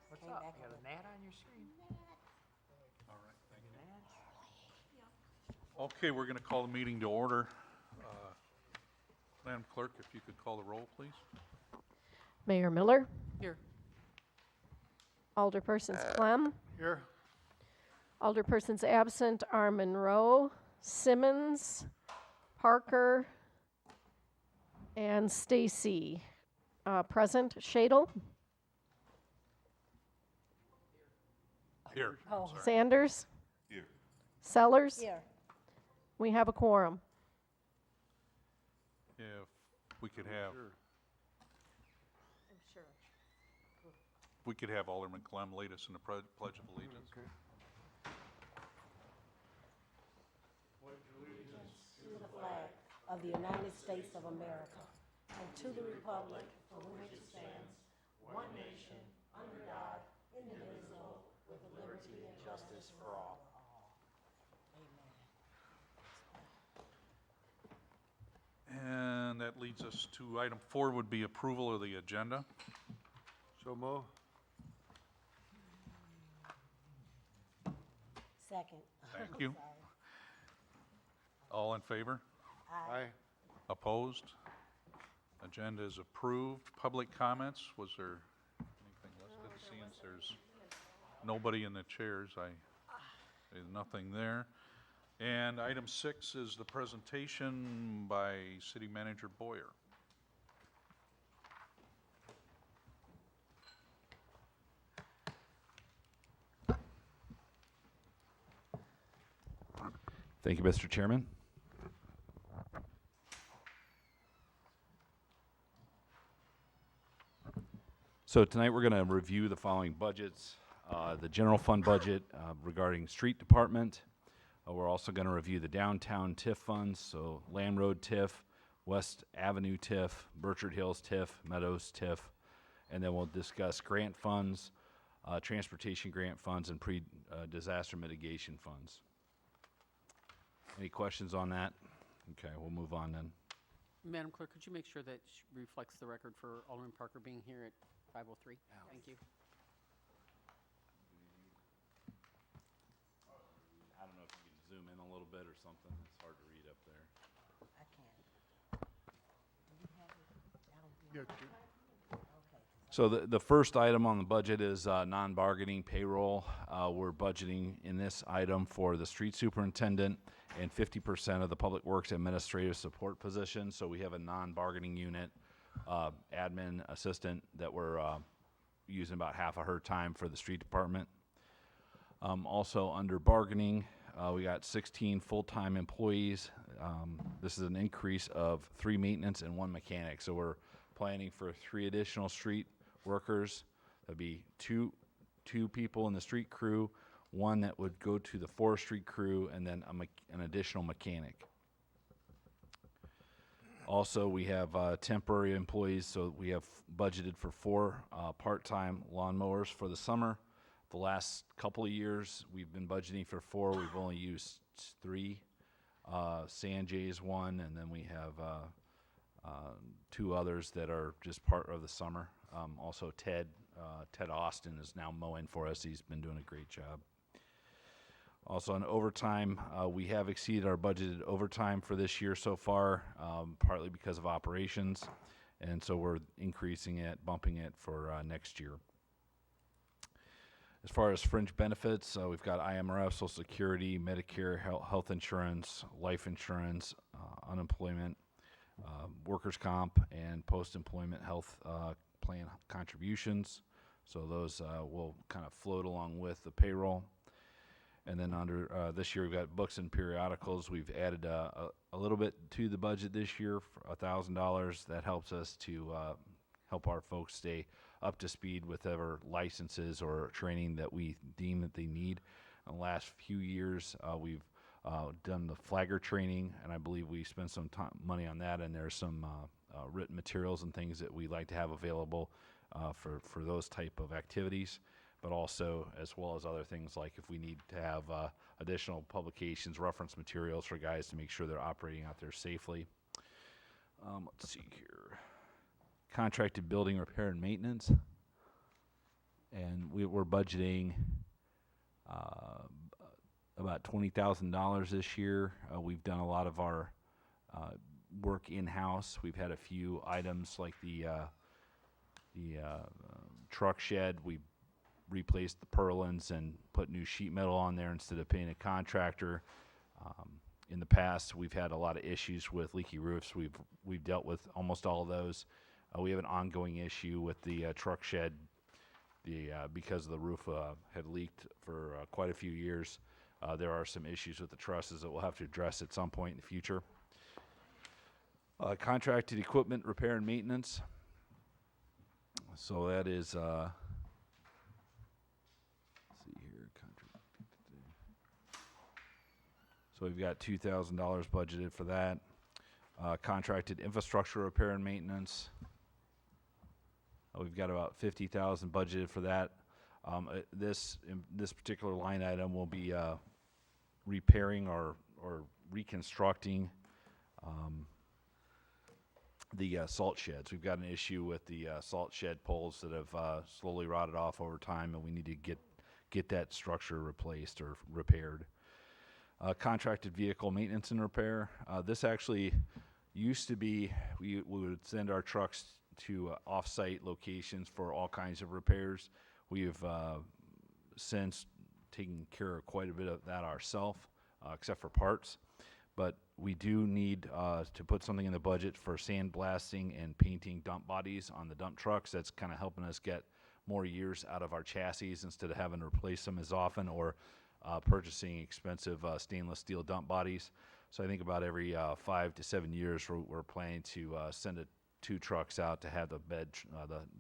What's up? You got a gnat on your screen? All right, thank you. Gnat? Okay, we're going to call the meeting to order. Madam Clerk, if you could call the roll, please. Mayor Miller, Here. Alderpersons Clem, Here. Alderpersons absent are Monroe, Simmons, Parker, and Stacy. Present, Shadle, Here. I'm sorry. Sanders, Here. Sellers. Here. We have a quorum. If we could have, I'm sure. we could have Alderman Clem lead us in the Pledge of Allegiance. To the flag of the United States of America and to the republic for which it stands, one nation, under God, indivisible, with liberty and justice for all. And that leads us to item 4 would be approval of the agenda. So move. Second. Thank you. All in favor? Aye. Opposed? Agenda is approved. Public comments, was there anything listed? Seeing as there's nobody in the chairs, there's nothing there. And item 6 is the presentation by City Manager Boyer. Thank you, Mr. Chairman. So tonight we're going to review the following budgets. The general fund budget regarding street department. We're also going to review the downtown TIF funds, so Lamb Road TIF, West Avenue TIF, Burchard Hills TIF, Meadows TIF, and then we'll discuss grant funds, transportation grant funds, and pre-disaster mitigation funds. Any questions on that? Okay, we'll move on then. Madam Clerk, could you make sure that reflects the record for Alderman Parker being here at 5:03? Thank you. I don't know if you can zoom in a little bit or something. It's hard to read up there. I can't. Do you have it down below? Okay. So the first item on the budget is non-bargaining payroll. We're budgeting in this item for the street superintendent and 50% of the public works administrative support position. So we have a non-bargaining unit, admin assistant that we're using about half of her time for the street department. Also under bargaining, we got 16 full-time employees. This is an increase of 3 maintenance and 1 mechanic. So we're planning for 3 additional street workers. That'd be two people in the street crew, 1 that would go to the forestry crew, and then an additional mechanic. Also, we have temporary employees, so we have budgeted for 4 part-time lawnmowers for the summer. The last couple of years, we've been budgeting for 4. We've only used 3. Sanjay's 1, and then we have 2 others that are just part of the summer. Also, Ted Austin is now mowing for us. He's been doing a great job. Also, on overtime, we have exceeded our budgeted overtime for this year so far, partly because of operations, and so we're increasing it, bumping it for next year. As far as fringe benefits, we've got IMRF, Social Security, Medicare, health insurance, life insurance, unemployment, workers' comp, and post-employment health plan contributions. So those will kind of float along with the payroll. And then under this year, we've got books and periodicals. We've added a little bit to the budget this year for $1,000. That helps us to help our folks stay up to speed with whatever licenses or training that we deem that they need. In the last few years, we've done the flagger training, and I believe we spent some money on that, and there's some written materials and things that we like to have available for those type of activities, but also as well as other things like if we need to have additional publications, reference materials for guys to make sure they're operating out there safely. Let's see here. Contracted building repair and maintenance. and we're budgeting about $20,000 this year. We've done a lot of our work in-house. We've had a few items like the truck shed. We replaced the purlins and put new sheet metal on there instead of paying a contractor. In the past, we've had a lot of issues with leaky roofs. We've dealt with almost all of those. We have an ongoing issue with the truck shed. Because the roof had leaked for quite a few years. There are some issues with the trusses that we'll have to address at some point in the future. Contracted equipment repair and maintenance. So that is, let's see here. So we've got $2,000 budgeted for that. Contracted infrastructure repair and maintenance. We've got about $50,000 budgeted for that. This particular line item will be repairing or reconstructing the salt sheds. We've got an issue with the salt shed poles that have slowly rotted off over time, and we need to get that structure replaced or repaired. Contracted vehicle maintenance and repair. This actually used to be, we would send our trucks to off-site locations for all kinds of repairs. We have since taken care of quite a bit of that ourselves, except for parts. But we do need to put something in the budget for sandblasting and painting dump bodies on the dump trucks. That's kind of helping us get more years out of our chassis instead of having to replace them as often or purchasing expensive stainless steel dump bodies. So I think about every 5 to 7 years we're planning to send 2 trucks out to have the bed,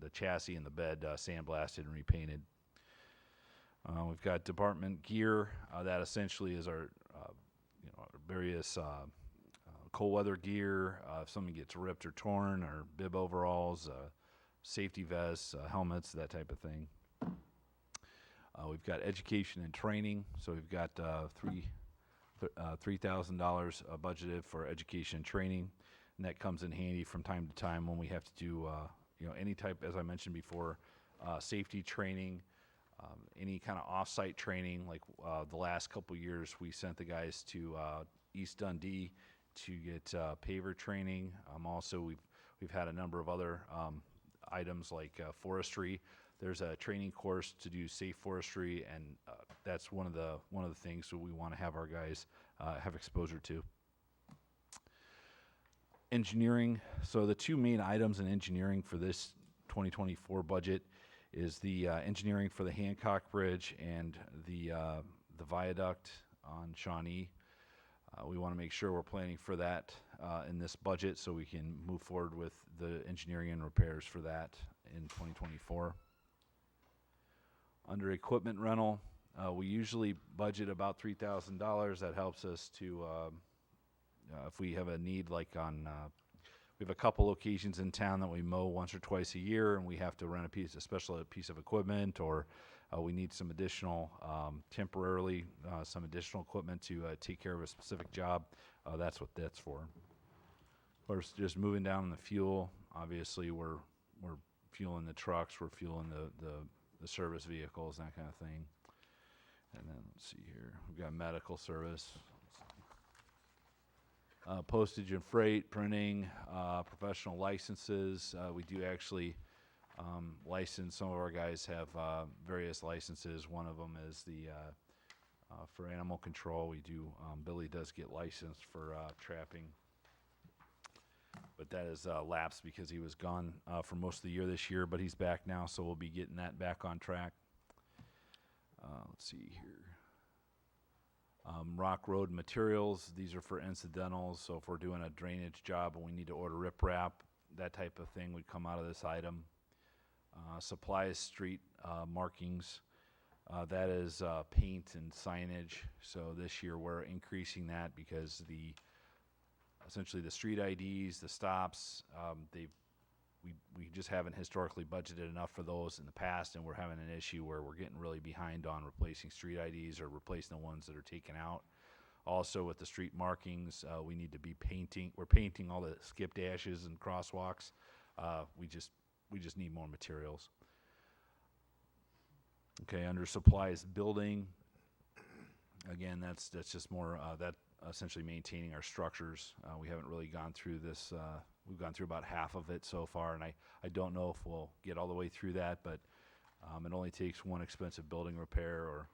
the chassis and the bed sandblasted and repainted. We've got department gear. That essentially is our, our various cold weather gear. If something gets ripped or torn, or bib overalls, safety vests, helmets, that type of thing. We've got education and training. So we've got $3,000 budgeted for education and training. And that comes in handy from time to time when we have to do, any type, as I mentioned before, safety training, any kind of off-site training. Like the last couple years, we sent the guys to East Dundee to get paver training. Also, we've had a number of other items like forestry. There's a training course to do safe forestry, and that's one of the things that we want to have our guys have exposure to. Engineering. So the 2 main items in engineering for this 2024 budget is the engineering for the Hancock Bridge and the viaduct on Shawnee. We want to make sure we're planning for that in this budget so we can move forward with the engineering and repairs for that in 2024. Under equipment rental, we usually budget about $3,000. That helps us to if we have a need, like on, we have a couple locations in town that we mow once or twice a year, and we have to rent a piece of equipment, or we need some additional, temporarily, some additional equipment to take care of a specific job. That's what that's for. Of course, just moving down the fuel. Obviously, we're fueling the trucks, we're fueling the service vehicles, that kind of thing. And then let's see here, we've got medical service. Postage and freight, printing, professional licenses. We do actually license. Some of our guys have various licenses. One of them is the for animal control. We do. Billy does get licensed for trapping, but that is lapsed because he was gone for most of the year this year. But he's back now, so we'll be getting that back on track. Let's see here. Rock road materials, these are for incidentals. So if we're doing a drainage job and we need to order riprap, that type of thing would come out of this item. Supplies, street markings, that is paint and signage. So this year we're increasing that because essentially the street IDs, the stops, we just haven't historically budgeted enough for those in the past, and we're having an issue where we're getting really behind on replacing street IDs or replacing the ones that are taken out. Also with the street markings, we need to be painting. We're painting all the skip dashes and crosswalks. We just need more materials. Okay, under supplies, building. Again, that's just more that essentially maintaining our structures. We haven't really gone through this. We've gone through about half of it so far, and I don't know if we'll get all the way through that, but it only takes one expensive building repair or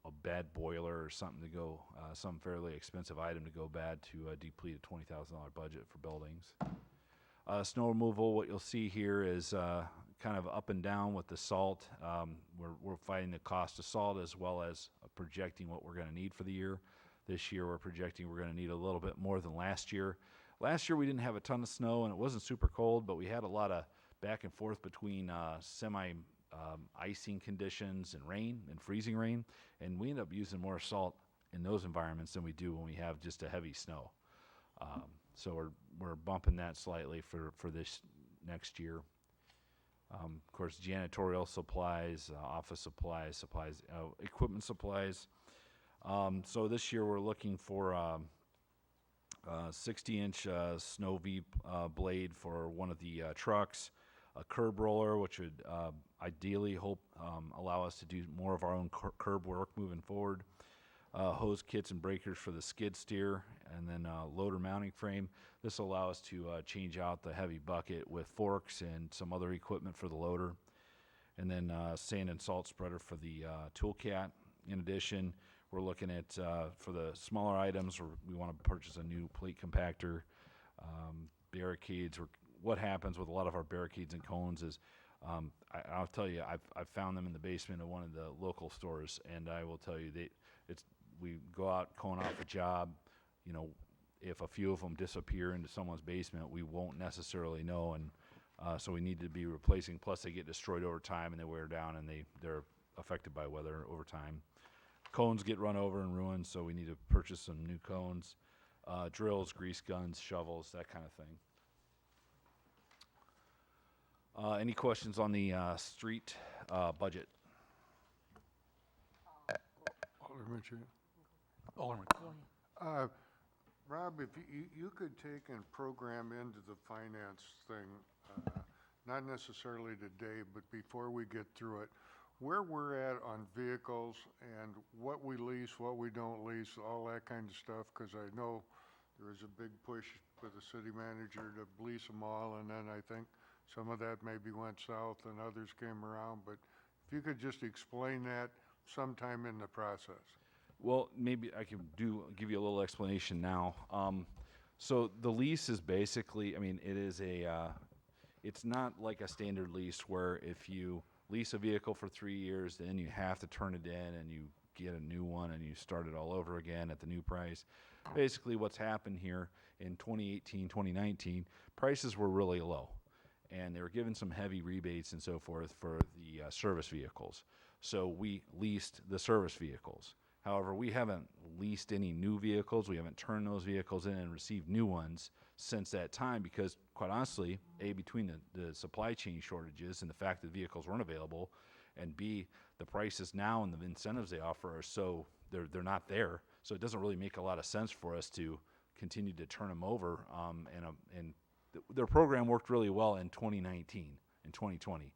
a bad boiler or something to go, some fairly expensive item to go bad to deplete a $20,000 budget for buildings. Snow removal, what you'll see here is kind of up and down with the salt. We're fighting the cost of salt as well as projecting what we're going to need for the year. This year we're projecting we're going to need a little bit more than last year. Last year we didn't have a ton of snow and it wasn't super cold, but we had a lot of back and forth between icing conditions and rain and freezing rain, and we end up using more salt in those environments than we do when we have just a heavy snow. So we're bumping that slightly for this next year. Of course, janitorial supplies, office supplies, equipment supplies. So this year we're looking for 60-inch snow V blade for one of the trucks, a curb roller, which would ideally allow us to do more of our own curb work moving forward, hose kits and breakers for the skid steer, and then loader mounting frame. This will allow us to change out the heavy bucket with forks and some other equipment for the loader, and then sand and salt spreader for the tool cat. In addition, we're looking at, for the smaller items, we want to purchase a new plate compactor, barricades. What happens with a lot of our barricades and cones is, I'll tell you, I've found them in the basement of one of the local stores, and I will tell you, we go out cone off a job, you know, if a few of them disappear into someone's basement, we won't necessarily know, and so we need to be replacing. Plus, they get destroyed over time, and they wear down, and they're affected by weather over time. Cones get run over and ruined, so we need to purchase some new cones, drills, grease guns, shovels, that kind of thing. Any questions on the street budget? Alderman Chair. Alderman. Rob, if you could take and program into the finance thing, not necessarily today, but before we get through it, where we're at on vehicles and what we lease, what we don't lease, all that kind of stuff, because I know there was a big push with the city manager to lease them all, and then I think some of that maybe went south and others came around, but if you could just explain that sometime in the process. Well, maybe I can give you a little explanation now. So the lease is basically, I mean, it's not like a standard lease where if you lease a vehicle for 3 years, then you have to turn it in and you get a new one and you start it all over again at the new price. Basically what's happened here in 2018, 2019, prices were really low, and they were given some heavy rebates and so forth for the service vehicles. So we leased the service vehicles. However, we haven't leased any new vehicles. We haven't turned those vehicles in and received new ones since that time because, quite honestly, A, between the supply chain shortages and the fact that vehicles weren't available, and B, the prices now and the incentives they offer are so, they're not there. So it doesn't really make a lot of sense for us to continue to turn them over. And their program worked really well in 2019 and 2020.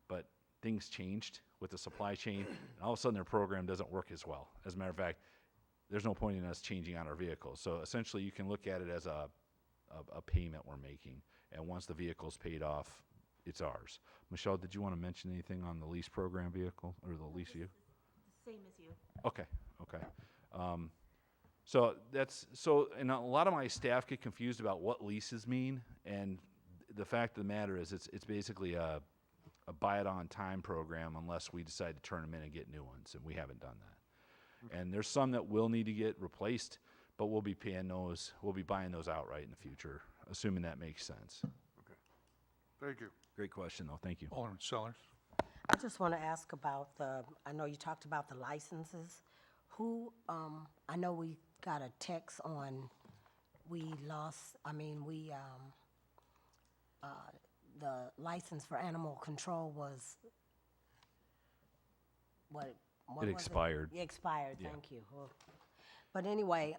But things changed with the supply chain, and all of a sudden their program doesn't work as well. As a matter of fact, there's no point in us changing out our vehicles. So essentially you can look at it as a payment we're making, and once the vehicle's paid off, it's ours. Michelle, did you want to mention anything on the lease program vehicle, or the lease you? Same as you. Okay. And a lot of my staff get confused about what leases mean, and the fact of the matter is it's basically a buy it on time program unless we decide to turn them in and get new ones, and we haven't done that. Okay. And there's some that will need to get replaced, but we'll be buying those outright in the future, assuming that makes sense. Okay. Thank you. Great question, though. Thank you. Alderman Sellers. I just want to ask about I know you talked about the licenses. I know we got a text on, the license for animal control was, what It expired. It expired, Yeah. thank you. But anyway,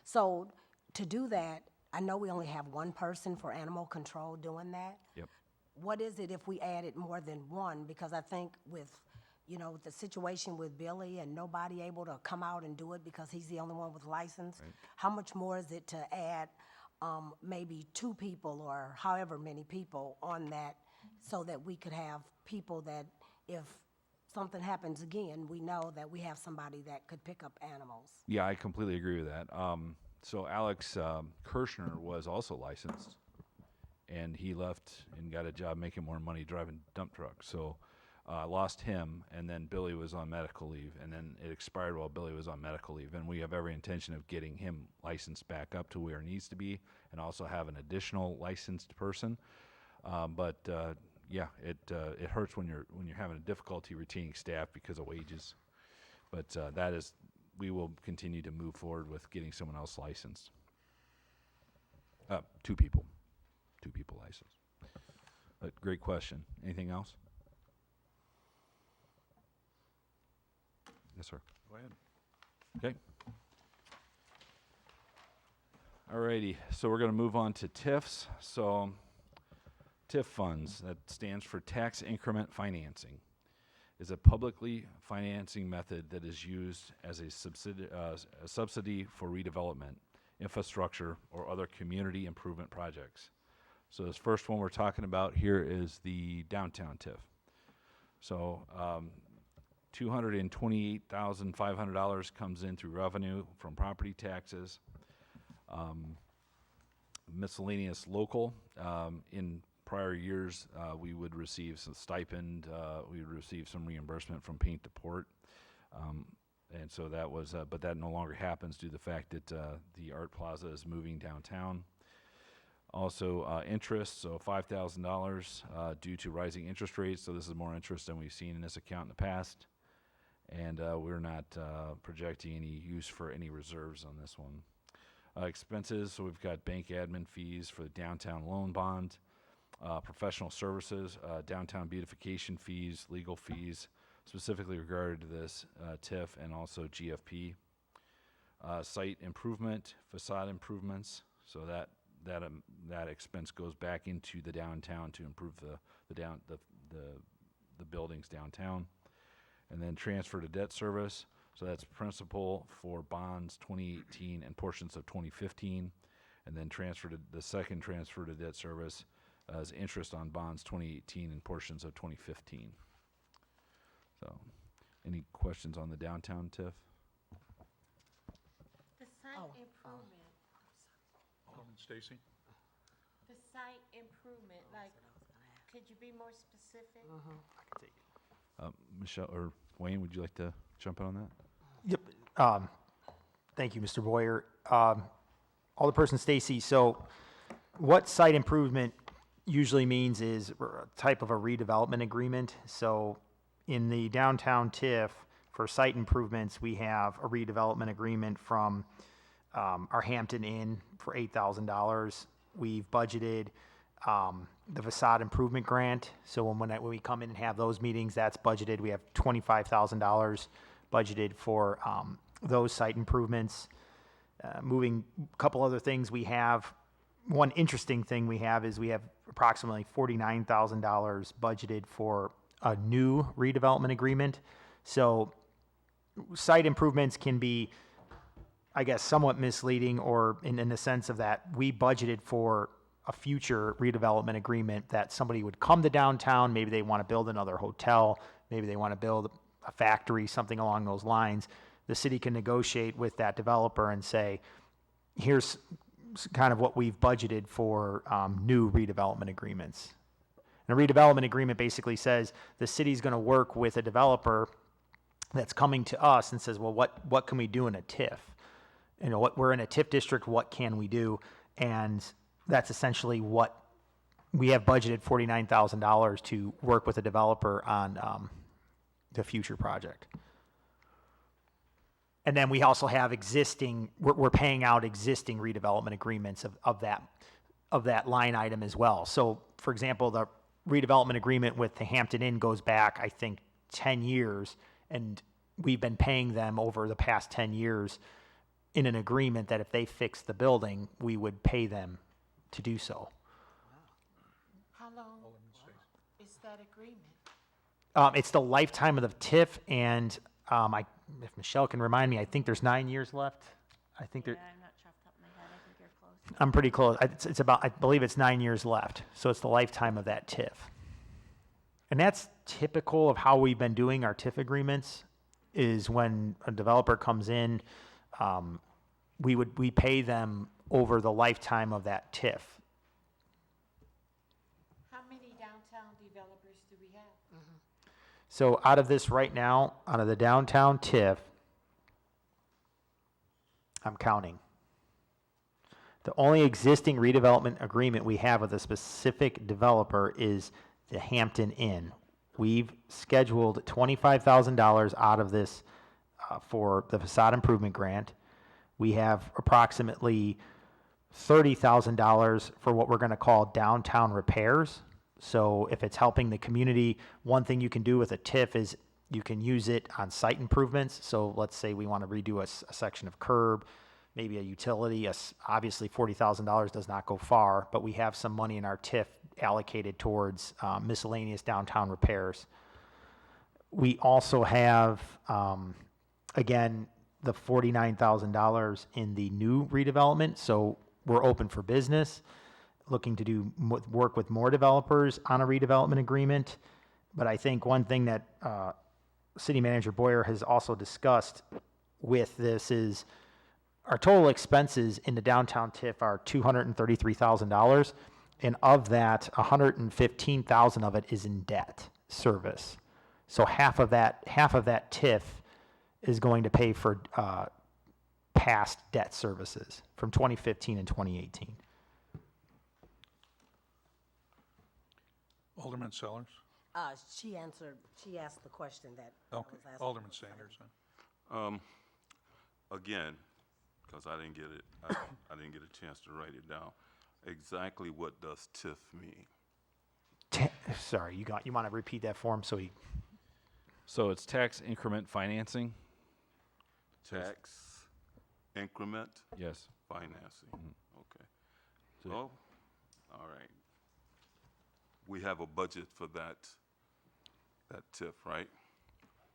so to do that, I know we only have one person for animal control doing that. Yep. What is it if we added more than one? Because I think with you know, the situation with Billy and nobody able to come out and do it because he's the only one with license. How much more is it to add, maybe 2 people or however many people on that so that we could have people that if something happens again, we know that we have somebody that could pick up animals. Yeah, I completely agree with that. So Alex Kirschner was also licensed, and he left and got a job making more money driving dump trucks. So lost him, and then Billy was on medical leave, and then it expired while Billy was on medical leave. And we have every intention of getting him licensed back up to where he needs to be, and also have an additional licensed person. Yeah, it hurts when you're having a difficulty retaining staff because of wages. But we will continue to move forward with getting someone else licensed. 2 people licensed. But great question. Anything else? Yes, sir. Go ahead. Okay. Alrighty, so we're going to move on to TIFs. So TIF funds, that stands for Tax Increment Financing, is a publicly financing method that is used as a subsidy for redevelopment, infrastructure, or other community improvement projects. So this first one we're talking about here is the downtown TIF. So $228,500 comes in through revenue from property taxes. Miscellaneous local, in prior years, we would receive some stipend, we would receive some reimbursement from Paint to Port. And so that was, but that no longer happens due to the fact that the Art Plaza is moving downtown. Also, interest, so $5,000 due to rising interest rates. So this is more interest than we've seen in this account in the past. And we're not projecting any use for any reserves on this one. Expenses, so we've got bank admin fees for the downtown loan bond, professional services, downtown beautification fees, legal fees, specifically regarded to this TIF, and also GFP. Site improvement, facade improvements, so that expense goes back into the downtown to improve the buildings downtown. And then transfer to debt service, so that's principal for bonds 2018 and portions of 2015, and then the second transfer to debt service as interest on bonds 2018 and portions of 2015. So, any questions on the downtown TIF? The site improvement, Alderman Stacy? the site improvement, like, could you be more specific? Michelle or Wayne, would you like to jump in on that? Yep. Thank you, Mr. Boyer. Alderperson Stacy, so what site improvement usually means is a type of a redevelopment agreement. So in the downtown TIF, for site improvements, we have a redevelopment agreement from our Hampton Inn for $8,000. We've budgeted the facade improvement grant. So when we come in and have those meetings, that's budgeted. We have $25,000 budgeted for those site improvements. Moving a couple other things we have. One interesting thing we have is we have approximately $49,000 budgeted for a new redevelopment agreement. So site improvements can be, I guess, somewhat misleading, or in the sense of that we budgeted for a future redevelopment agreement that somebody would come to downtown, maybe they want to build another hotel, maybe they want to build a factory, something along those lines. The city can negotiate with that developer and say, here's kind of what we've budgeted for new redevelopment agreements. And a redevelopment agreement basically says the city's going to work with a developer that's coming to us and says, well, what can we do in a TIF? You know, we're in a TIF district, what can we do? And that's essentially what we have budgeted, $49,000 to work with a developer on the future project. And then we also have we're paying out existing redevelopment agreements of that line item as well. So, for example, the redevelopment agreement with the Hampton Inn goes back, I think, 10 years, and we've been paying them over the past 10 years in an agreement that if they fix the building, we would pay them to do so. How long is that agreement? It's the lifetime of the TIF, and if Michelle can remind me, I think there's 9 years left. I think there. I'm not sure off the top of my head, I think you're close. I'm pretty close. It's about, I believe it's 9 years left. So it's the lifetime of that TIF. And that's typical of how we've been doing our TIF agreements, is when a developer comes in, we pay them over the lifetime of that TIF. How many downtown developers do we have? So out of this right now, out of the downtown TIF, I'm counting. The only existing redevelopment agreement we have with a specific developer is the Hampton Inn. We've scheduled $25,000 out of this for the facade improvement grant. We have approximately $30,000 for what we're going to call downtown repairs. So if it's helping the community, one thing you can do with a TIF is you can use it on site improvements. So let's say we want to redo a section of curb, maybe a utility. Obviously, $40,000 does not go far, but we have some money in our TIF allocated towards miscellaneous downtown repairs. We also have, again, the $49,000 in the new redevelopment. So we're open for business, looking to do work with more developers on a redevelopment agreement. But I think one thing that City Manager Boyer has also discussed with this is our total expenses in the downtown TIF are $233,000. And of that, $115,000 of it is in debt service. So half of that TIF is going to pay for past debt services from 2015 and 2018. Alderman Sellers? She asked the question that I Okay, was asking. Alderman Sanders then. Again, because I didn't get it, I didn't get a chance to write it down. Exactly what does TIF mean? Sorry, you want to repeat that for him so he. So it's tax increment financing? Tax increment Yes. financing. Okay. So- Well, all right. We have a budget for that TIF, right?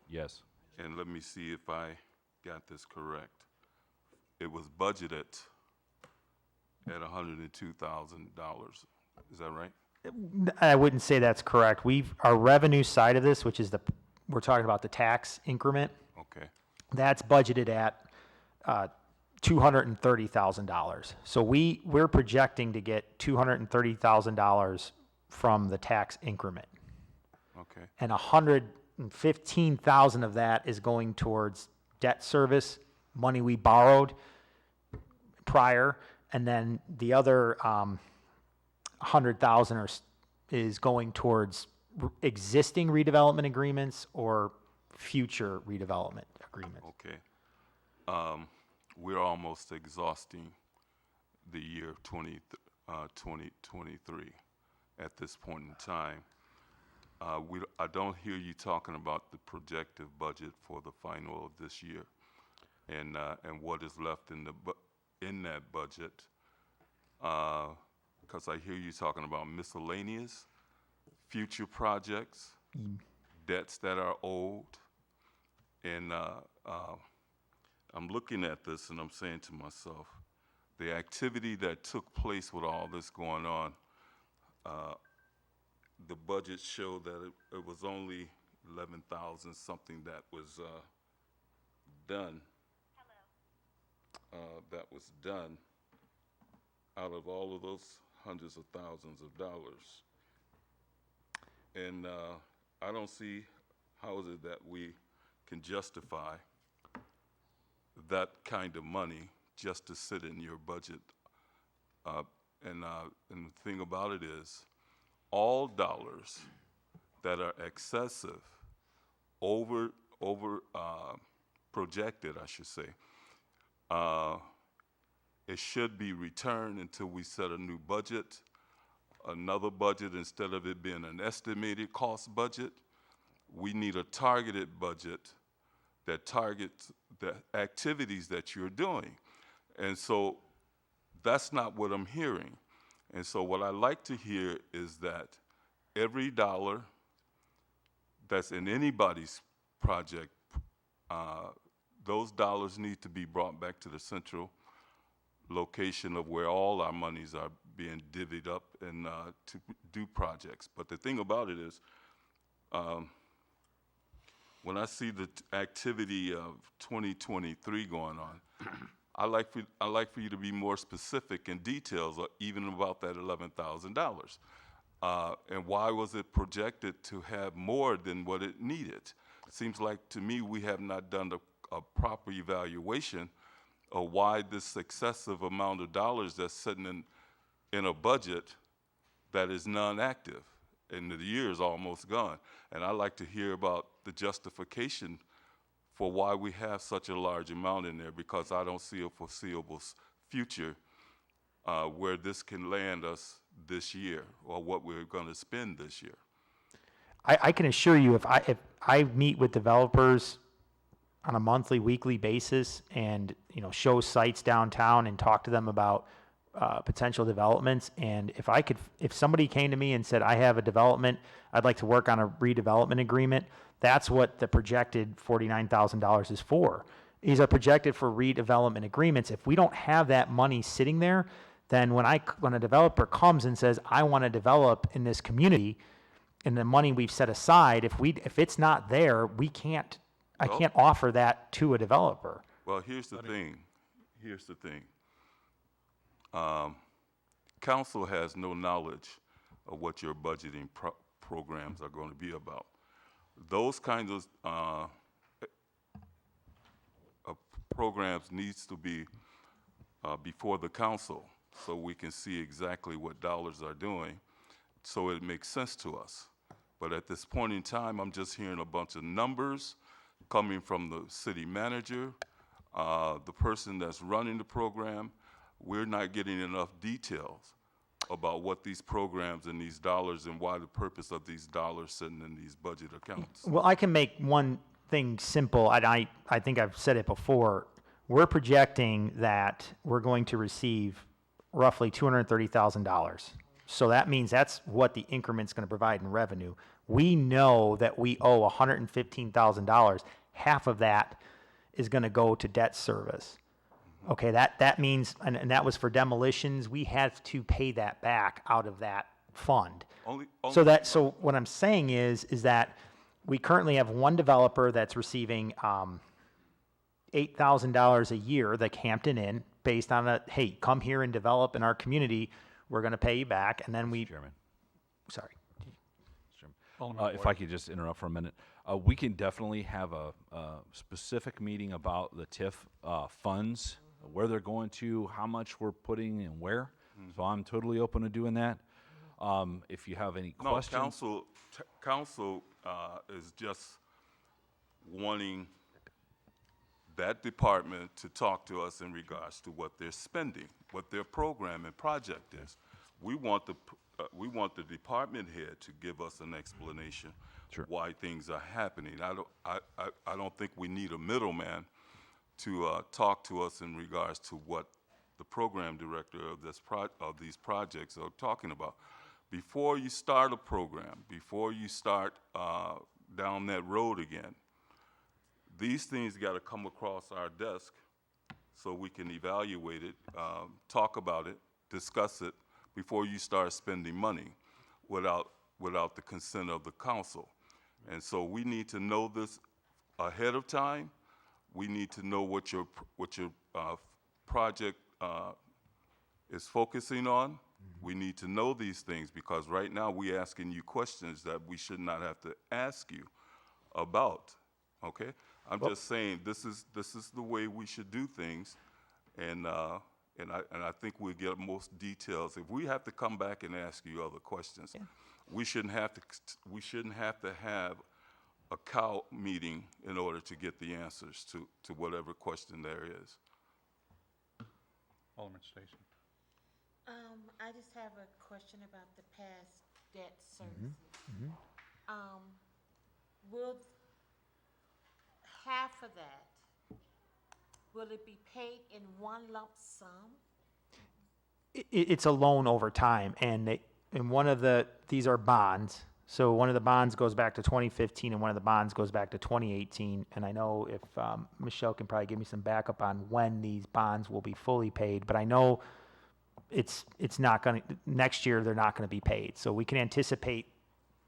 Yes. And let me see if I got this correct. It was budgeted at $102,000. Is that right? I wouldn't say that's correct. Our revenue side of this, which is we're talking about the tax increment, Okay. that's budgeted at $230,000. So we're projecting to get $230,000 from the tax increment. Okay. And $115,000 of that is going towards debt service, money we borrowed prior, and then the other $100,000 is going towards existing redevelopment agreements or future redevelopment agreements. Okay. We're almost exhausting the year 2023 at this point in time. I don't hear you talking about the projected budget for the final of this year, and what is left in that budget. Because I hear you talking about miscellaneous, future projects, debts that are owed, and I'm looking at this and I'm saying to myself, the activity that took place with all this going on, the budget showed that it was only 11,000 something that was done. That was done out of all of those hundreds of thousands of dollars. And I don't see how is it that we can justify that kind of money just to sit in your budget. And the thing about it is, all dollars that are excessive, over projected, I should say, it should be returned until we set a new budget, another budget. Instead of it being an estimated cost budget, we need a targeted budget that targets the activities that you're doing. And so that's not what I'm hearing. And so what I like to hear is that every dollar that's in anybody's project, those dollars need to be brought back to the central location of where all our monies are being divvied up and to do projects. But the thing about it is, when I see the activity of 2023 going on, I like for you to be more specific in details, even about that $11,000. And why was it projected to have more than what it needed? It seems like to me we have not done a proper evaluation of why this excessive amount of dollars that's sitting in a budget that is non-active and the year is almost gone. And I'd like to hear about the justification for why we have such a large amount in there, because I don't see a foreseeable future where this can land us this year or what we're going to spend this year. I can assure you, if I meet with developers on a monthly, weekly basis, and show sites downtown and talk to them about potential developments, and if somebody came to me and said, I have a development, I'd like to work on a redevelopment agreement, that's what the projected $49,000 is for. These are projected for redevelopment agreements. If we don't have that money sitting there, then when a developer comes and says, I want to develop in this community, and the money we've set aside, if it's not there, I can't offer that to a developer. Well, here's the thing. Council has no knowledge of what your budgeting programs are going to be about. Those kinds of programs needs to be before the council so we can see exactly what dollars are doing, so it makes sense to us. But at this point in time, I'm just hearing a bunch of numbers coming from the city manager, the person that's running the program. We're not getting enough details about what these programs and these dollars and why the purpose of these dollars sitting in these budget accounts. Well, I can make one thing simple, and I think I've said it before. We're projecting that we're going to receive roughly $230,000. So that means that's what the increment's going to provide in revenue. We know that we owe $115,000. Half of that is going to go to debt service. Okay, that means, and that was for demolitions, we had to pay that back out of that fund. So what I'm saying is that we currently have one developer that's receiving $8,000 a year, the Hampton Inn, based on hey, come here and develop in our community, we're going to pay you back, and then Chairman. Sorry. If I could just interrupt for a minute. We can definitely have a specific meeting about the TIF funds, where they're going to, how much we're putting and where. So I'm totally open to doing that. If you have any questions. No, council is just wanting that department to talk to us in regards to what they're spending, what their program and project is. We want the department head to give us an explanation why things are happening. I don't think we need a middleman to talk to us in regards to what the program director of these projects are talking about. Before you start a program, before you start down that road again, these things got to come across our desk so we can evaluate it, talk about it, discuss it before you start spending money without the consent of the council. And so we need to know this ahead of time. We need to know what your project is focusing on. We need to know these things, because right now we're asking you questions that we should not have to ask you about. Okay, I'm just saying this is the way we should do things, and I think we'll get most details. If we have to come back and ask you other questions, we shouldn't have to have a cow meeting in order to get the answers to whatever question there is. Alderman Stacy. I just have a question about the past debt services. Will half of that, will it be paid in one lump sum? It's a loan over time, and one of these are bonds, So one of the bonds goes back to 2015 and one of the bonds goes back to 2018. And I know if Michelle can probably give me some backup on when these bonds will be fully paid, but I know it's not going to, next year they're not going to be paid. So we can anticipate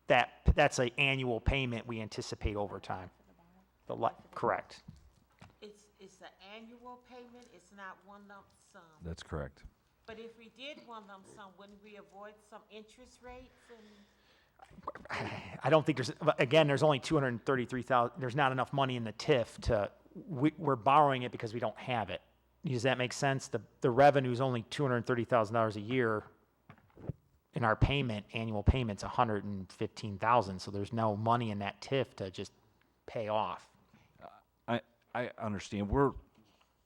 that's an annual payment we anticipate over time. Correct. It's an annual payment, it's not one lump sum. That's correct. But if we did one lump sum, wouldn't we avoid some interest rates and? I don't think there's only 233,000, there's not enough money in the TIF we're borrowing it because we don't have it. Does that make sense? The revenue is only $230,000 a year. In our annual payment's $115,000, so there's no money in that TIF to just pay off. I understand.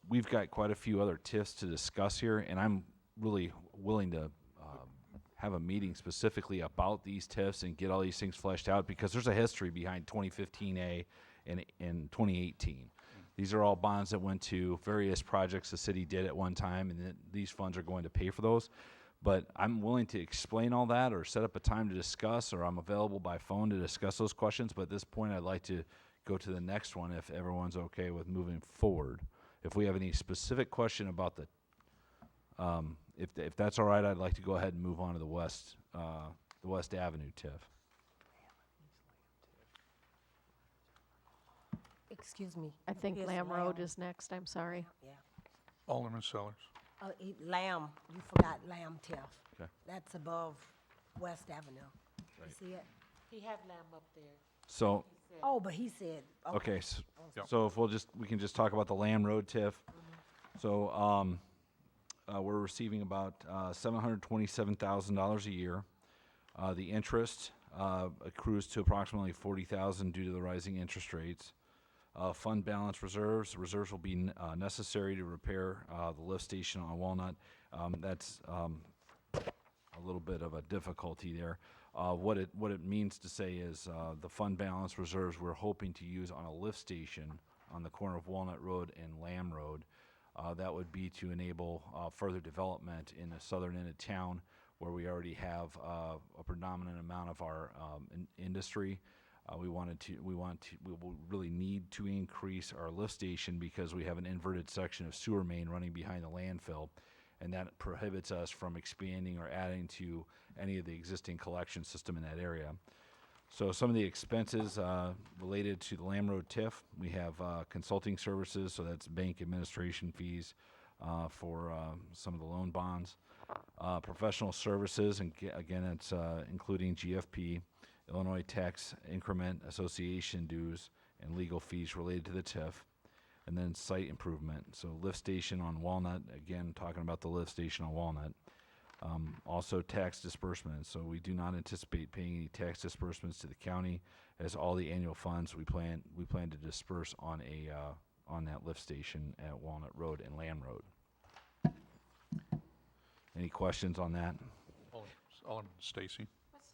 We've got quite a few other TIFs to discuss here, and I'm really willing to have a meeting specifically about these TIFs and get all these things fleshed out, because there's a history behind 2015A and 2018. These are all bonds that went to various projects the city did at one time, and these funds are going to pay for those. But I'm willing to explain all that or set up a time to discuss, or I'm available by phone to discuss those questions. But at this point, I'd like to go to the next one if everyone's okay with moving forward. If we have any specific question about if that's all right, I'd like to go ahead and move on to the West Avenue TIF. Excuse me. I think It's Lamb Road is next, I'm sorry. Yeah. Alderman Sellers. Lamb, you forgot Lamb TIF. Okay. That's above West Avenue. You see it? He had lamb up there. So, Oh, but he said, okay, so if we can just talk about the Lamb Road TIF. So, we're receiving about $727,000 a year. The interest accrues to approximately $40,000 due to the rising interest rates. Fund balance reserves will be necessary to repair the lift station on Walnut. That's a little bit of a difficulty there. What it means to say is the fund balance reserves we're hoping to use on a lift station on the corner of Walnut Road and Lamb Road. That would be to enable further development in the southern end of town, where we already have a predominant amount of our industry. We will really need to increase our lift station because we have an inverted section of sewer main running behind the landfill, and that prohibits us from expanding or adding to any of the existing collection system in that area. So some of the expenses related to the Lamb Road TIF, we have consulting services, so that's bank administration fees for some of the loan bonds. Professional services, and again, it's including GFP, Illinois Tax Increment Association dues, and legal fees related to the TIF. And then site improvement, so lift station on Walnut, again, talking about the lift station on Walnut. Also tax disbursements, so we do not anticipate paying any tax disbursements to the county, as all the annual funds we plan to disperse on that lift station at Walnut Road and Lamb Road. Any questions on that? Alderman Stacy. What's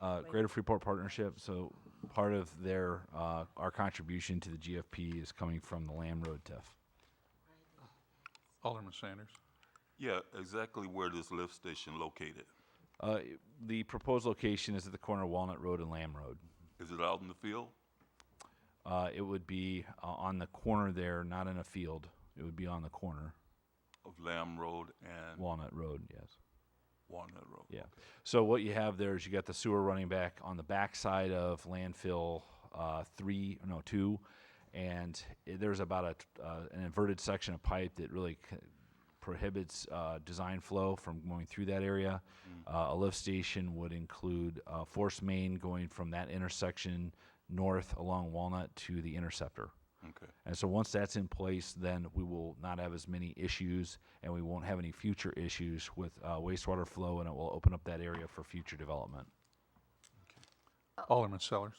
GFP? Greater Freeport Partnership, so part of their our contribution to the GFP is coming from the Lamb Road TIF. Alderman Sanders. Yeah, exactly where this lift station located? The proposed location is at the corner of Walnut Road and Lamb Road. Is it out in the field? It would be on the corner there, not in a field. It would be on the corner. Of Lamb Road and Walnut Road, yes. Walnut Road? Yeah. So what you have there is you got the sewer running back on the backside of landfill 2, and there's about an inverted section of pipe that really prohibits design flow from going through that area. A lift station would include force main going from that intersection north along Walnut to the interceptor. Okay. And so once that's in place, then we will not have as many issues, and we won't have any future issues with wastewater flow, and it will open up that area for future development. Alderman Sellers.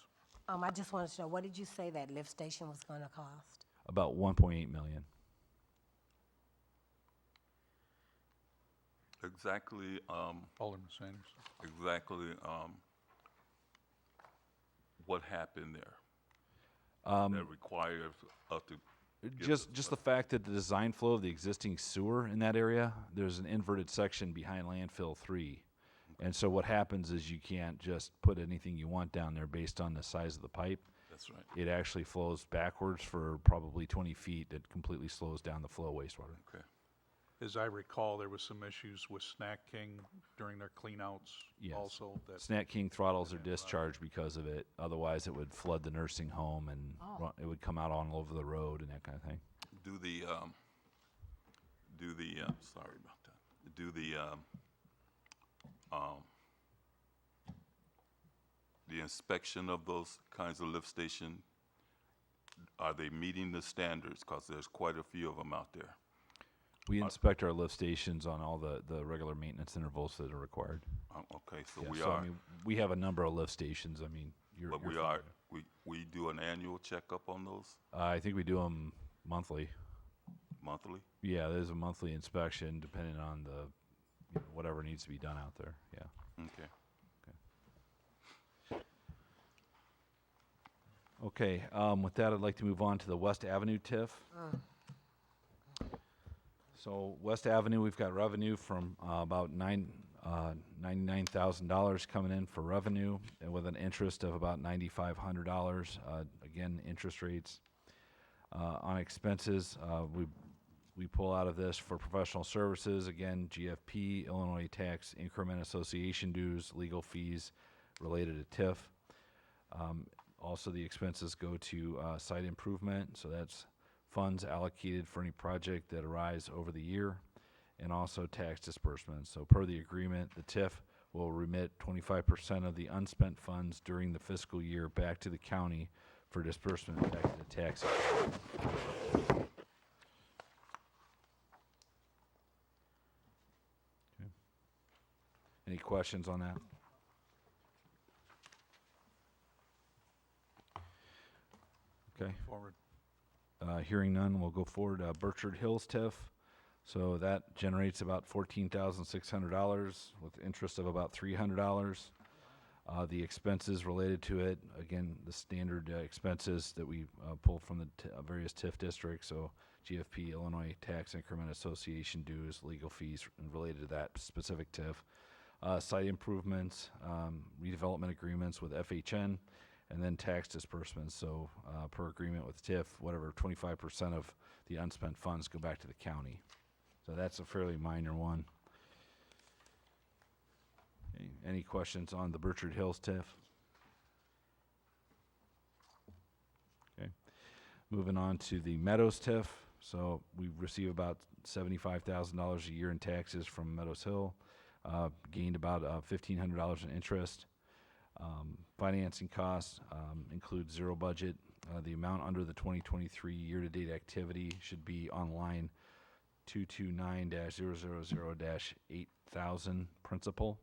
I just wanted to know, what did you say that lift station was gonna cost? About 1.8 million. Exactly, Alderman Sanders. exactly, what happened there? That requires us to Just the fact that the design flow of the existing sewer in that area, there's an inverted section behind landfill 3. And so what happens is you can't just put anything you want down there based on the size of the pipe. That's right. It actually flows backwards for probably 20 feet. It completely slows down the flow of wastewater. Okay. As I recall, there was some issues with Snack King during their cleanouts Yes. also. That Snack King throttles are discharged because of it. Otherwise, it would flood the nursing home and it would come out all over the road and that kind of thing. Sorry about that. The inspection of those kinds of lift station, are they meeting the standards? Because there's quite a few of them out there. We inspect our lift stations on all the regular maintenance intervals that are required. Okay, so Yeah, we so, are, I mean, we have a number of lift stations. I mean, but we are, we do an annual checkup on those I think we do them monthly. monthly? Yeah, there's a monthly inspection depending on whatever needs to be done out there. Yeah. Okay. Okay, with that, I'd like to move on to the West Avenue TIF. So West Avenue, we've got revenue from about $99,000 coming in for revenue, and with an interest of about $9,500. Again, interest rates. On expenses, we pull out of this for professional services, again, GFP, Illinois Tax Increment Association dues, legal fees related to TIF. Also, the expenses go to site improvement, so that's funds allocated for any project that arise over the year, and also tax disbursements. So per the agreement, the TIF will remit 25% of the unspent funds during the fiscal year back to the county for disbursement back to the tax. Okay. Any questions on that? Okay. forward. Hearing none, we'll go forward. Burchard Hills TIF. So that generates about $14,600 with interest of about $300. The expenses related to it, again, the standard expenses that we pull from the various TIF districts. So GFP, Illinois Tax Increment Association dues, legal fees related to that specific TIF. Site improvements, redevelopment agreements with FHN, and then tax disbursements. So per agreement with TIF, whatever 25% of the unspent funds go back to the county. So that's a fairly minor one. Okay, any questions on the Burchard Hills TIF? Okay. Moving on to the Meadows TIF. So we receive about $75,000 a year in taxes from Meadows Hill. Gained about $1,500 in interest. Financing costs include zero budget. The amount under the 2023 year-to-date activity should be on line 229-000-8000 principal.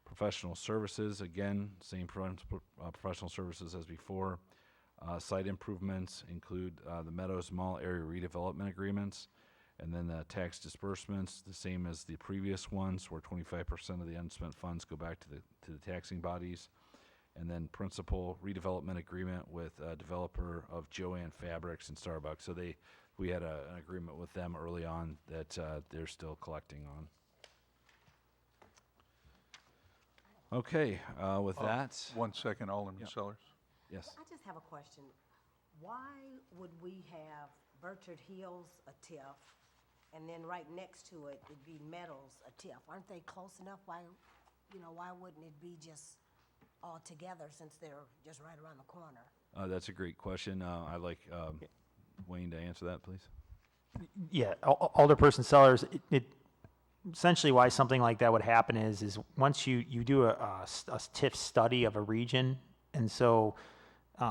Professional services, again, same professional services as before. Site improvements include the Meadows Mall area redevelopment agreements, and then the tax disbursements, the same as the previous ones, where 25% of the unspent funds go back to the taxing bodies. And then principal redevelopment agreement with a developer of Joann Fabrics and Starbucks. So we had an agreement with them early on that they're still collecting on. Okay, with that, 1 second, Alderman Yeah. Sellers. yes. I just have a question. Why would we have Burchard Hills a TIF, and then right next to it, it'd be Meadows a TIF? Aren't they close enough? Why wouldn't it be just all together since they're just right around the corner? That's a great question. I'd like Wayne to answer that, please. Yeah, Alderperson Sellers, it essentially why something like that would happen is once you do a TIF study of a region, and so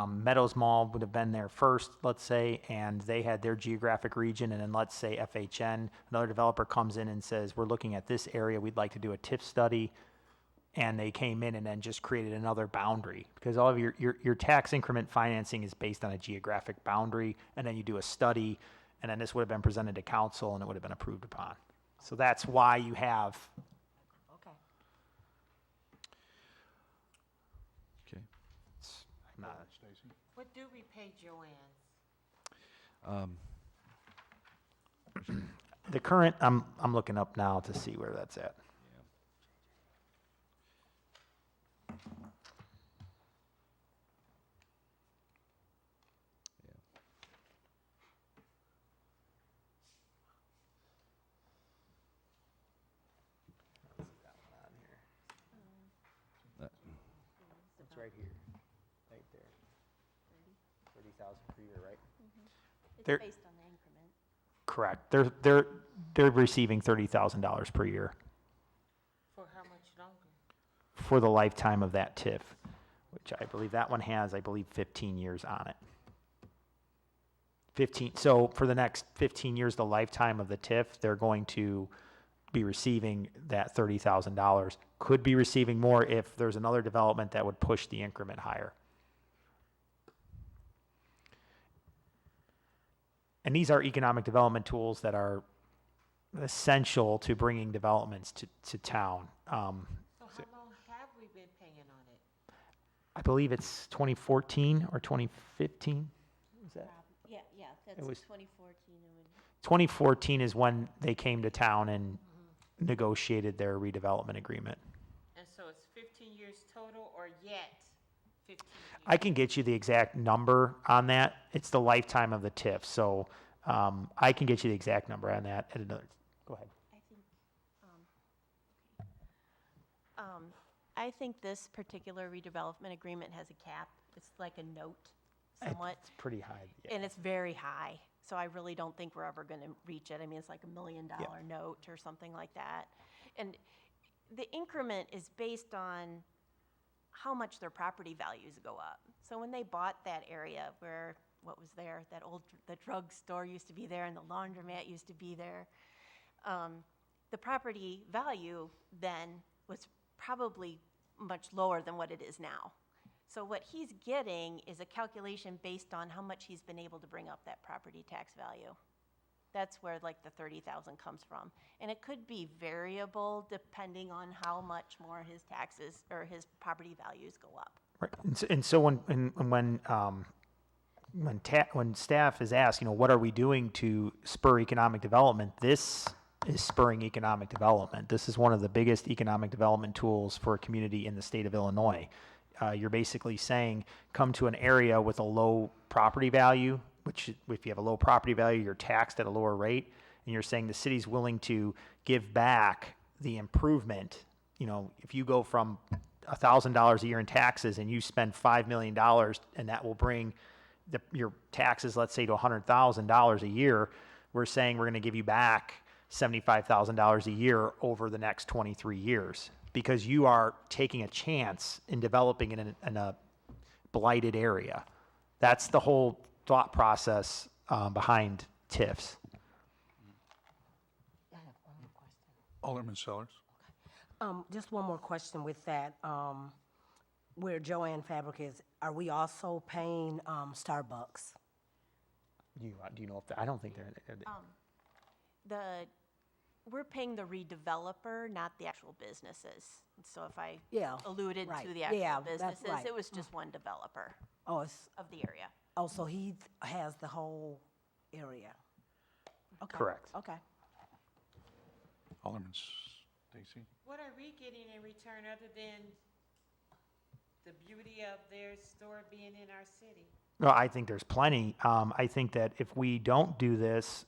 Meadows Mall would have been there first, let's say, and they had their geographic region, and then let's say FHN, another developer comes in and says, we're looking at this area, we'd like to do a TIF study, and they came in and then just created another boundary, because all of your tax increment financing is based on a geographic boundary, and then you do a study, and then this would have been presented to council and it would have been approved upon. So that's why you have. Okay. Okay. I'm not- Stacy? What do we pay Joann's? The current, I'm looking up now to see where that's at. right here, right there. 30,000 per year, right? It's They're- based on the increment. Correct. They're receiving $30,000 per year For how much longer? for the lifetime of that TIF, which I believe that one has, 15 years on it. 15, so for the next 15 years, the lifetime of the TIF, they're going to be receiving that $30,000. Could be receiving more if there's another development that would push the increment higher. And these are economic development tools that are essential to bringing developments to town. So how long have we been paying on it? I believe it's 2014 or 2015. Is that? Yeah, that's It was- 2014. It would 2014 is when they came to town and negotiated their redevelopment agreement. And so it's 15 years total or yet 15 years? I can get you the exact number on that. It's the lifetime of the TIF, so I can get you the exact number on that at another. Go ahead. I think this particular redevelopment agreement has a cap. It's like a note somewhat, It's pretty high. Yeah. and it's very high. So I really don't think we're ever going to reach it. I mean, it's like $1 million note or something like that. And the increment is based on how much their property values go up. So when they bought that area where, what was there, the drugstore used to be there and the laundromat used to be there, the property value then was probably much lower than what it is now. So what he's getting is a calculation based on how much he's been able to bring up that property tax value. That's where like the 30,000 comes from. And it could be variable depending on how much more his taxes or his property values go up. Right. And so when staff is asked, what are we doing to spur economic development? This is spurring economic development. This is one of the biggest economic development tools for a community in the state of Illinois. You're basically saying, come to an area with a low property value, which if you have a low property value, you're taxed at a lower rate, and you're saying the city's willing to give back the improvement. If you go from $1,000 a year in taxes and you spend $5 million, and that will bring your taxes, let's say, to $100,000 a year, we're saying we're going to give you back $75,000 a year over the next 23 years. Because you are taking a chance in developing in a blighted area. That's the whole thought process behind TIFs. I have one more question. Alderman Sellers? Just one more question with that. Where Joanne Fabric is, are we also paying Starbucks? Do you know if I don't think they're. We're paying the redeveloper, not the actual businesses. So if I Yeah, alluded right. to the actual Yeah, that's businesses, right. it was just one developer Oh, of the area. so he has the whole area? Okay. Correct. Okay. Alderman Stacy? What are we getting in return other than the beauty of their store being in our city? Well, I think there's plenty. I think that if we don't do this,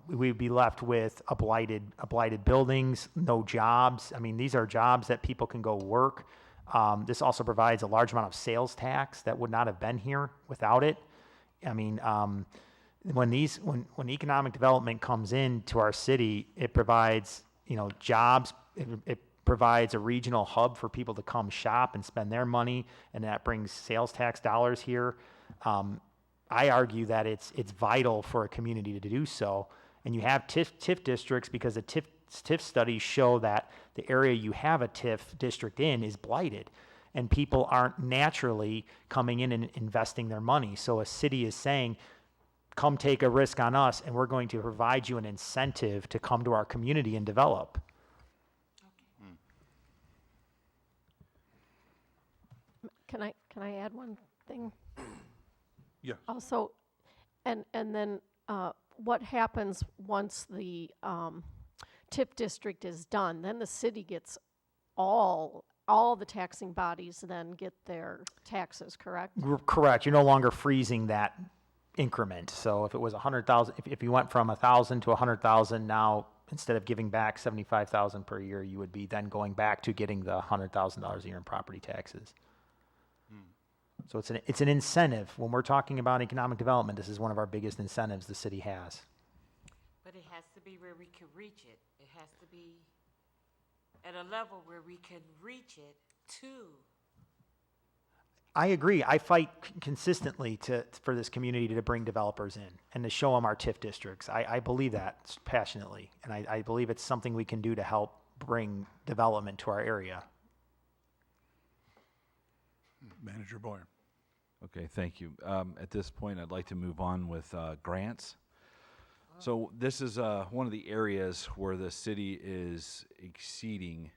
we'd be left with a blighted buildings, no jobs. I mean, these are jobs that people can go work. This also provides a large amount of sales tax that would not have been here without it. I mean, when economic development comes into our city, it provides, jobs. It provides a regional hub for people to come shop and spend their money, and that brings sales tax dollars here. I argue that it's vital for a community to do so. And you have TIF districts because the TIF studies show that the area you have a TIF district in is blighted, and people aren't naturally coming in and investing their money. So a city is saying, come take a risk on us, and we're going to provide you an incentive to come to our community and develop. Can I add one thing? Yes. Also, and then what happens once the TIF district is done? Then the city gets all the taxing bodies then get their taxes, correct? Correct. You're no longer freezing that increment. So if it was 100,000, if you went from 1,000 to 100,000, now instead of giving back 75,000 per year, you would be then going back to getting the $100,000 a year in property taxes. So it's an incentive. When we're talking about economic development, this is one of our biggest incentives the city has. But it has to be where we can reach it. It has to be at a level where we can reach it to. I agree. I fight consistently for this community to bring developers in and to show them our TIF districts. I believe that passionately, and I believe it's something we can do to help bring development to our area. Manager Boyer. Okay, thank you. At this point, I'd like to move on with grants. So this is one of the areas where the city is exceeding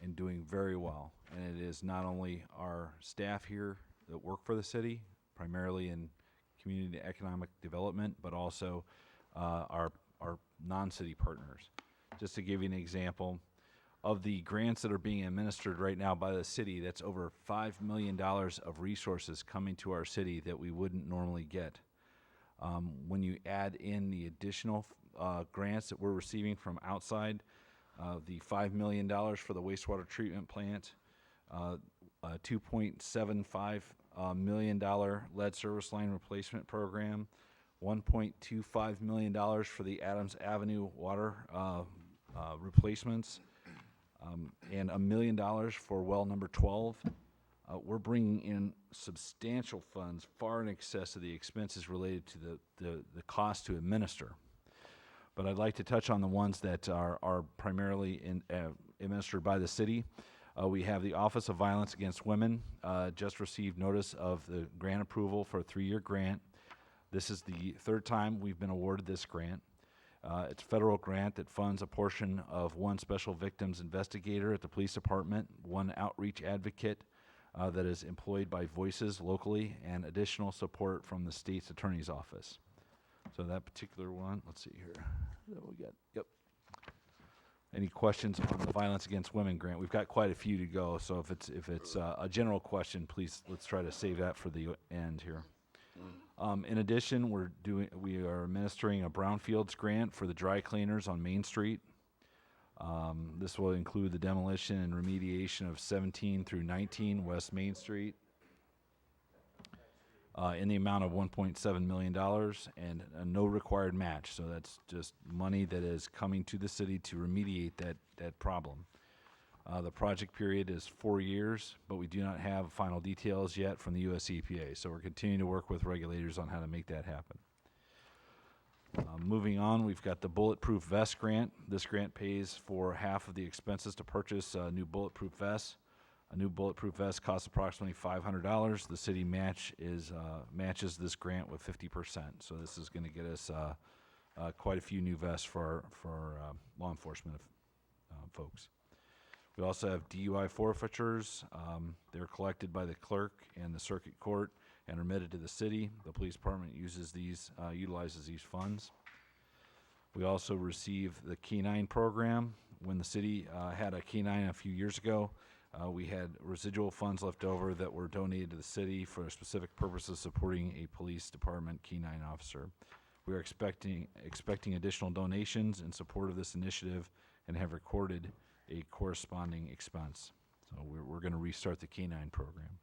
and doing very well. And it is not only our staff here that work for the city, primarily in community economic development, but also our non-city partners. Just to give you an example, of the grants that are being administered right now by the city, that's over $5 million of resources coming to our city that we wouldn't normally get. When you add in the additional grants that we're receiving from outside, the $5 million for the wastewater treatment plant, $2.75 million lead service line replacement program, $1.25 million for the Adams Avenue water replacements, and $1 million for well number 12. We're bringing in substantial funds far in excess of the expenses related to the cost to administer. But I'd like to touch on the ones that are primarily administered by the city. We have the Office of Violence Against Women, just received notice of the grant approval for a 3-year grant. This is the 3rd time we've been awarded this grant. It's a federal grant that funds a portion of 1 special victims investigator at the police department, 1 outreach advocate that is employed by Voices locally, and additional support from the state's attorney's office. So that particular one, let's see here. What we got? Yep. Any questions on the Violence Against Women grant? We've got quite a few to go, so if it's a general question, please let's try to save that for the end here. In addition, we are administering a brownfields grant for the dry cleaners on Main Street. This will include the demolition and remediation of 17 through 19 West Main Street in the amount of $1.7 million and no required match. So that's just money that is coming to the city to remediate that problem. The project period is 4 years, but we do not have final details yet from the US EPA. So we're continuing to work with regulators on how to make that happen. Moving on, we've got the Bulletproof Vest Grant. This grant pays for half of the expenses to purchase new bulletproof vests. A new bulletproof vest costs approximately $500. The city matches this grant with 50%. So this is going to get us quite a few new vests for law enforcement folks. We also have DUI forfeitures. They're collected by the clerk and the circuit court and remitted to the city. The police department utilizes these funds. We also receive the K-9 program. When the city had a K-9 a few years ago, we had residual funds left over that were donated to the city for specific purposes supporting a police department K-9 officer. We are expecting additional donations in support of this initiative and have recorded a corresponding expense. So we're going to restart the K-9 program.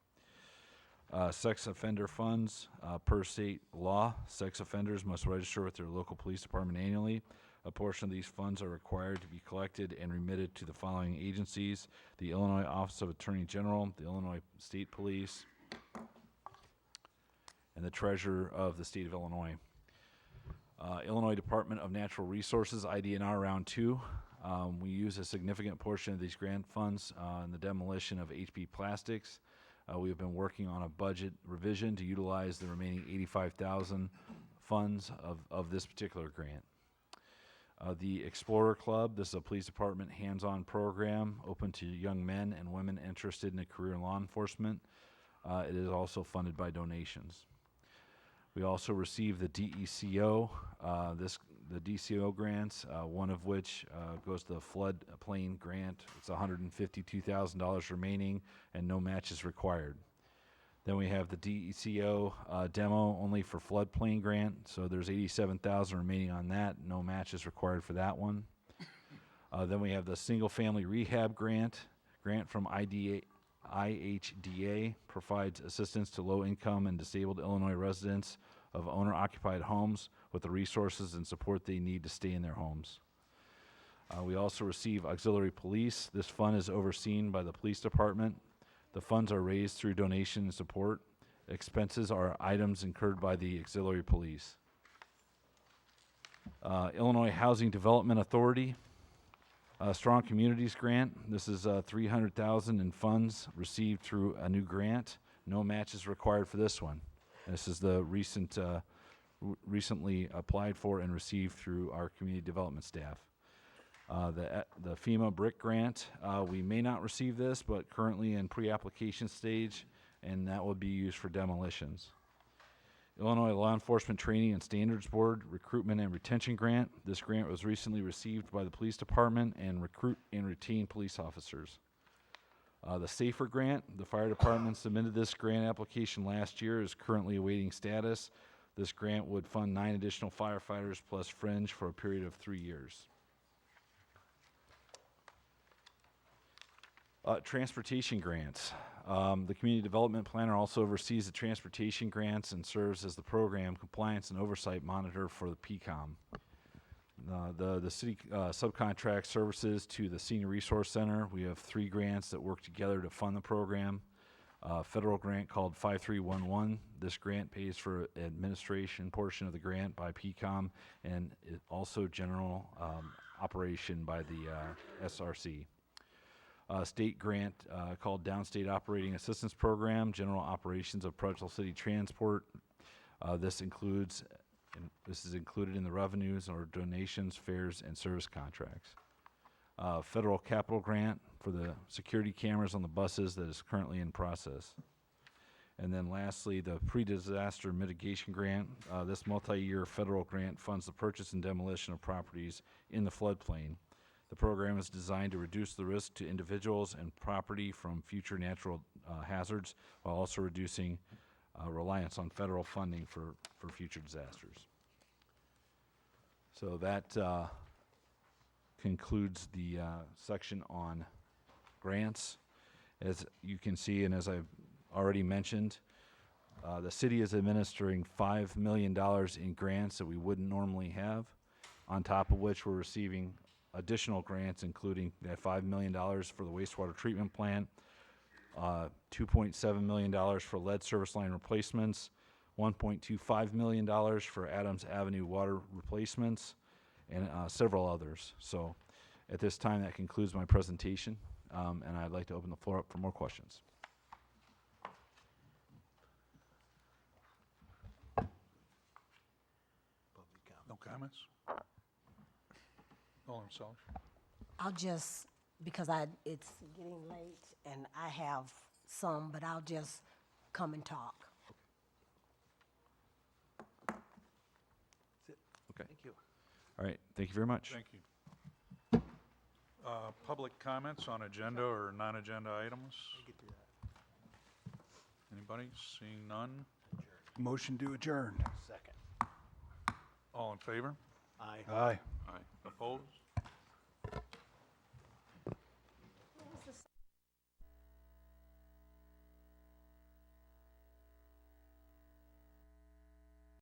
Sex offender funds, per state law, sex offenders must register with their local police department annually. A portion of these funds are required to be collected and remitted to the following agencies: the Illinois Office of Attorney General, the Illinois State Police, and the Treasurer of the State of Illinois. Illinois Department of Natural Resources, IDNR Round 2. We use a significant portion of these grant funds in the demolition of HB Plastics. We have been working on a budget revision to utilize the remaining $85,000 funds of this particular grant. The Explorer Club, this is a police department hands-on program open to young men and women interested in a career in law enforcement. It is also funded by donations. We also received the DECO, the DCO grants, one of which goes to the floodplain grant. It's $152,000 remaining and no match is required. Then we have the DECO demo only for floodplain grant, so there's $87,000 remaining on that. No match is required for that one. Then we have the single family rehab grant from IHDA provides assistance to low-income and disabled Illinois residents of owner-occupied homes with the resources and support they need to stay in their homes. We also receive auxiliary police. This fund is overseen by the police department. The funds are raised through donation and support. Expenses are items incurred by the auxiliary police. Illinois Housing Development Authority, Strong Communities Grant. This is $300,000 in funds received through a new grant. No matches required for this one. This is the recently applied for and received through our community development staff. The FEMA BRIC grant, we may not receive this, but currently in pre-application stage, and that will be used for demolitions. Illinois Law Enforcement Training and Standards Board Recruitment and Retention Grant. This grant was recently received by the police department and recruit and retain police officers. The SAFER grant, the fire department submitted this grant application last year, is currently awaiting status. This grant would fund 9 additional firefighters plus fringe for a period of 3 years. Transportation grants. The community development planner also oversees the transportation grants and serves as the program compliance and oversight monitor for the PCOM. The city subcontract services to the Senior Resource Center. We have 3 grants that work together to fund the program. Federal grant called 5311. This grant pays for administration portion of the grant by PCOM and it also general operation by the SRC. State grant called Downstate Operating Assistance Program, General Operations of Pretzel City Transport. This is included in the revenues or donations, fares, and service contracts. Federal capital grant for the security cameras on the buses that is currently in process. And then lastly, the pre-disaster mitigation grant. This multi-year federal grant funds the purchase and demolition of properties in the floodplain. The program is designed to reduce the risk to individuals and property from future natural hazards while also reducing reliance on federal funding for future disasters. So that concludes the section on grants. As you can see, and as I've already mentioned, the city is administering $5 million in grants that we wouldn't normally have, on top of which we're receiving additional grants, including that $5 million for the wastewater treatment plant, $2.7 million for lead service line replacements, $1.25 million for Adams Avenue water replacements, and several others. So at this time, that concludes my presentation, and I'd like to open the floor up for more questions. No comments? Alderman Sellers? I'll just, because it's getting late and I have some, but I'll just come and talk. Okay. Thank you. All right. Thank you very much. Thank you. Public comments on agenda or non-agenda items? Anybody? Seeing none? Motion to adjourn. All in favor? Aye. Aye. Opposed?